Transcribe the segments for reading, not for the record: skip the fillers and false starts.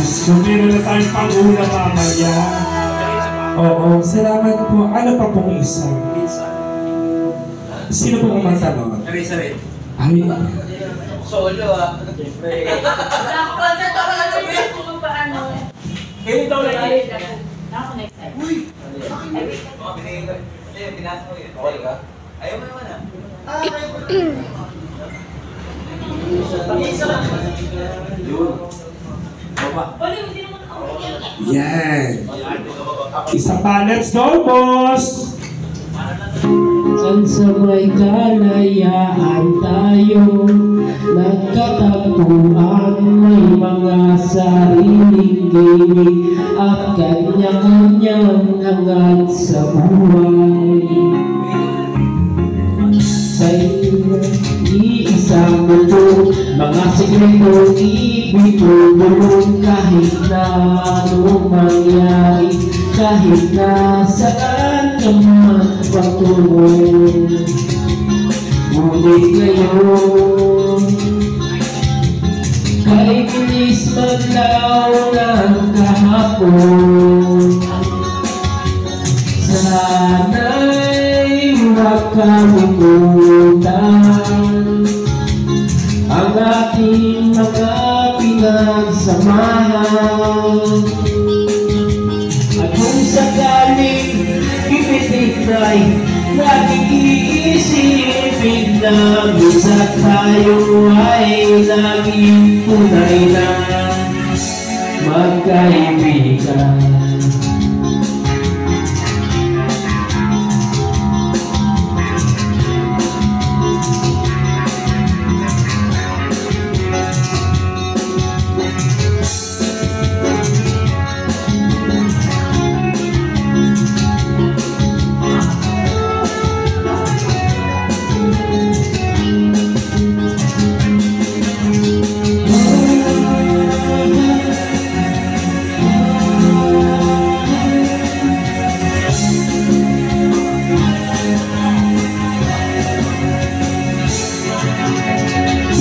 So, meron na tayong pag-una mamaya. Oo, salamat po. Ano pa pong isa? Sino po kumanta nun? Sabi. Ay, Solo Siyempre. Nakakontent ako lang sabi kung paano. Kayo daw lagi. Ako next time. Uy! Binigay ko. Pinasa mo yun. Okay ka? Ayaw mo naman ah. Isa lang. Yun. Baba. yan. Isa pa, let's go, boss! San sa may kalayaan tayo nagkatagpuan, may mga sariling gimmick at kanya-kanyang hangad sa buhay. Sa iisang mundo, mga sekreto ibibulong kahit na anong mangyari, kahit na saan ka man patungo. Ngunit ngayon, kay bilis maglaw ng kahapon, sana'y huwag kalimutan ang ating mga pinagsamahan. At kung sakaling ipitigay, laging iisipin na minsan tayo ay laging tunay na magkaibigan.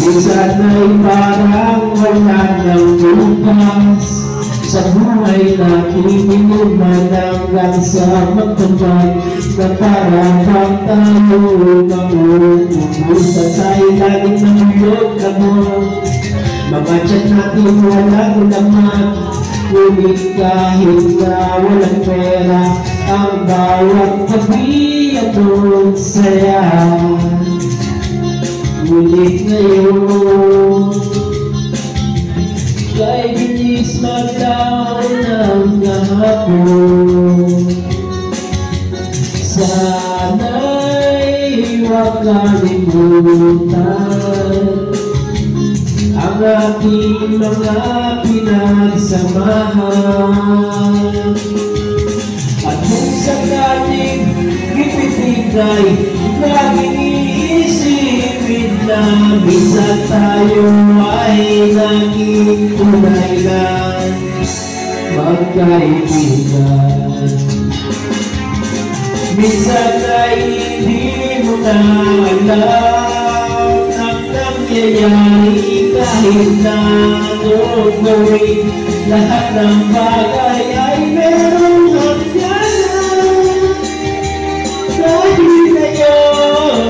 Minsan ay parang wala ng bukas sa buhay natin, inuman hanggang sa magtambay na parang bang tayo mamumusa tayo laging namulog na mo. Mga tiyan natin walang laman, ngunit kahit na walang pera, ang bawat gabi ang saya. Ngunit ngayon, kay bilis maglaw ng kahapon, sana'y huwag kalimutan ang ating mga pinagsamahan. At kung sakaling ipitigay, laging iisipin na minsan tayo ay naging tunay na magkaibigan. Minsan ay hindi mo na alam ang nangyayari, kahit na anong gawin, lahat ng bagay ay meron hangganan. Dahil ngayon,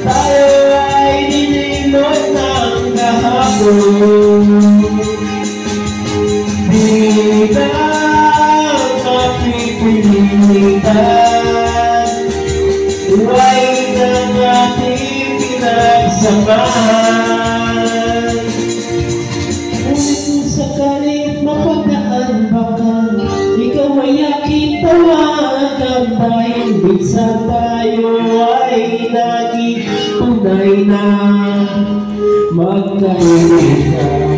tayo ay ninilot ng kahapon. Di na mapipilitan, huwag ng ating pinagsamahan. Kung sakaling mapagdaan baka ikaw ay aking tawagan, dahil minsan tayo ay naging tunay na magkaibigan.